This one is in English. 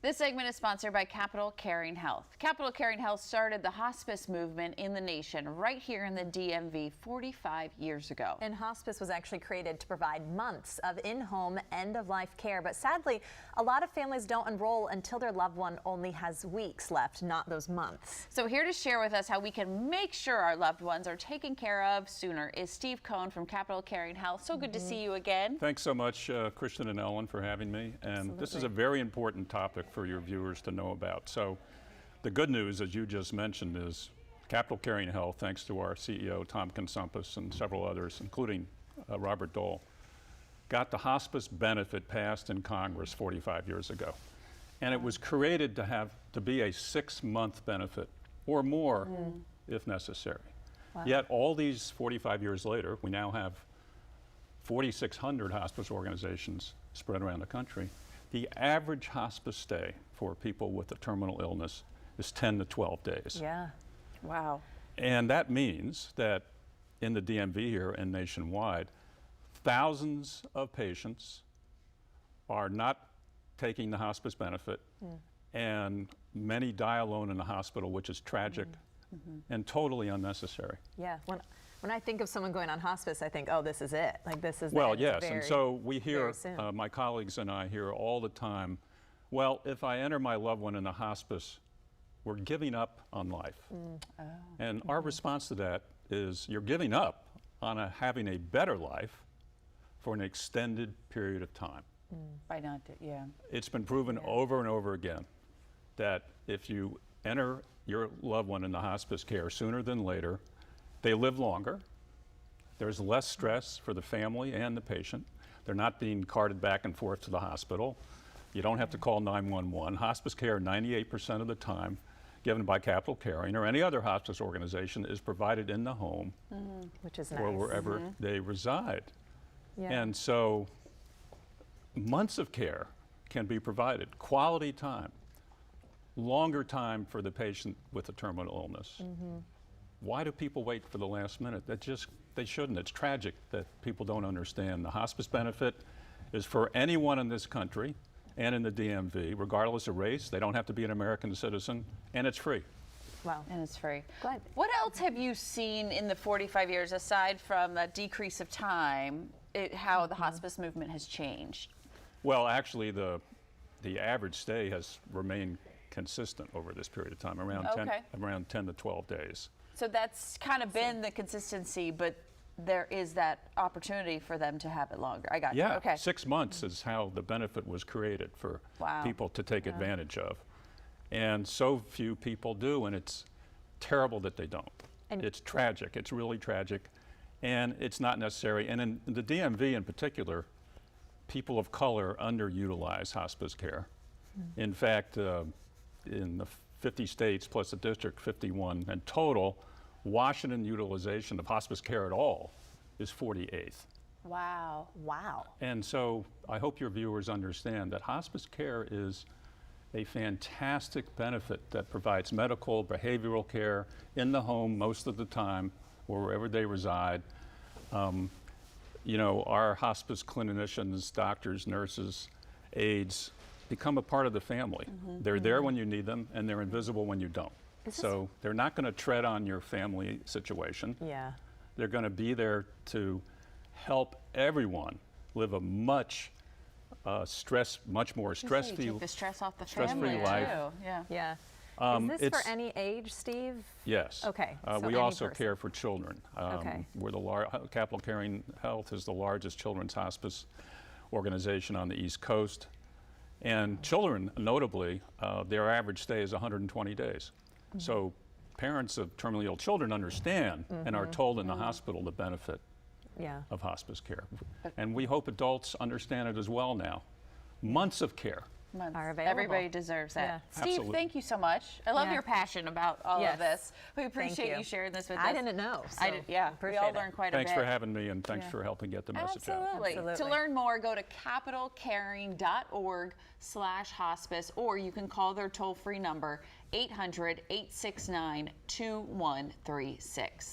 This segment is sponsored by Capital Caring Health. Capital Caring Health started the hospice movement in the nation right here in the DMV 45 years ago. And hospice was actually created to provide months of in-home end-of-life care. But sadly, a lot of families don't enroll until their loved one only has weeks left, not those months. So here to share with us how we can make sure our loved ones are taken care of sooner is Steve Cohn from Capital Caring Health. So good to see you again. Thanks so much, Kristen and Ellen, for having me. And This is a very important topic for your viewers to know about. So the good news, as you just mentioned, is Capital Caring Health, thanks to our CEO, Tom Consumpus, and several others, including Robert Dole, got the hospice benefit passed in Congress 45 years ago. And it was created to be a 6-month benefit or more if necessary. Wow. Yet all these 45 years later, we now have 4,600 hospice organizations spread around the country. The average hospice stay for people with a terminal illness is 10 to 12 days. Yeah. Wow. And that means that in the DMV here and nationwide, thousands of patients are not taking the hospice benefit, and many die alone in the hospital, which is tragic and totally unnecessary. Yeah. When I think of someone going on hospice, I think, oh, this is it. Like, this is well, it. Yes, and so we hear, my soon. colleagues and I hear all the time, well, if I enter my loved one in the hospice, we're giving up on life. And our response to that is, you're giving up on having a better life for an extended period of time. By not, yeah. It's been proven over and over again that if you enter your loved one in the hospice care sooner than later, they live longer. There's less stress for the family and the patient. They're not being carted back and forth to the hospital. You don't have to call 911. Hospice care, 98% of the time, given by Capital Caring or any other hospice organization, is provided in the home, which is nice. or wherever they reside. Yeah. And so months of care can be provided, quality time, longer time for the patient with a terminal illness. Why do people wait for the last minute? They shouldn't. It's tragic that people don't understand. The hospice benefit is for anyone in this country and in the DMV, regardless of race. They don't have to be an American citizen, and it's free. Wow. And it's free. Glad. What else have you seen in the 45 years, aside from that decrease of time, how the hospice movement has changed? Well, actually, the average stay has remained consistent over this period of time, around 10 to 12 days. So that's kind of been the consistency, but there is that opportunity for them to have it longer. I got you. Yeah, Okay. 6 months is how the benefit was created for people to take advantage of. And so few people do, and it's terrible that they don't. And it's tragic. It's really tragic, and it's not necessary. And in the DMV in particular, people of color underutilize hospice care. In fact, in the 50 states plus the district, 51 in total, Washington utilization of hospice care at all is 48th. Wow. Wow. And so I hope your viewers understand that hospice care is a fantastic benefit that provides medical, behavioral care in the home most of the time, or wherever they reside. You know, our hospice clinicians, doctors, nurses, aides, become a part of the family. They're there when you need them, and they're invisible when you don't. So they're not going to tread on your family situation. Yeah. They're going to be there to help everyone live a much more stress-free, Take the stress off the family life. too. Yeah. Yeah. Is this for any age, Steve? Yes. Okay. So we also care for children. Okay. We're Capital Caring Health is the largest children's hospice organization on the East Coast. And children, notably, their average stay is 120 days. So parents of terminally ill children understand and are told in the hospital the benefit of hospice care. And we hope adults understand it as well now. Months of care. Are available. Everybody deserves that. Yeah. Steve, Absolutely. Thank you so much. I love your passion about all of this. We appreciate you sharing this with us. I didn't know. So we all learned quite a bit. Thanks for having me, and thanks for helping get the message out. Absolutely. To learn more, go to capitalcaring.org/hospice, or you can call their toll-free number, 800-869-2136.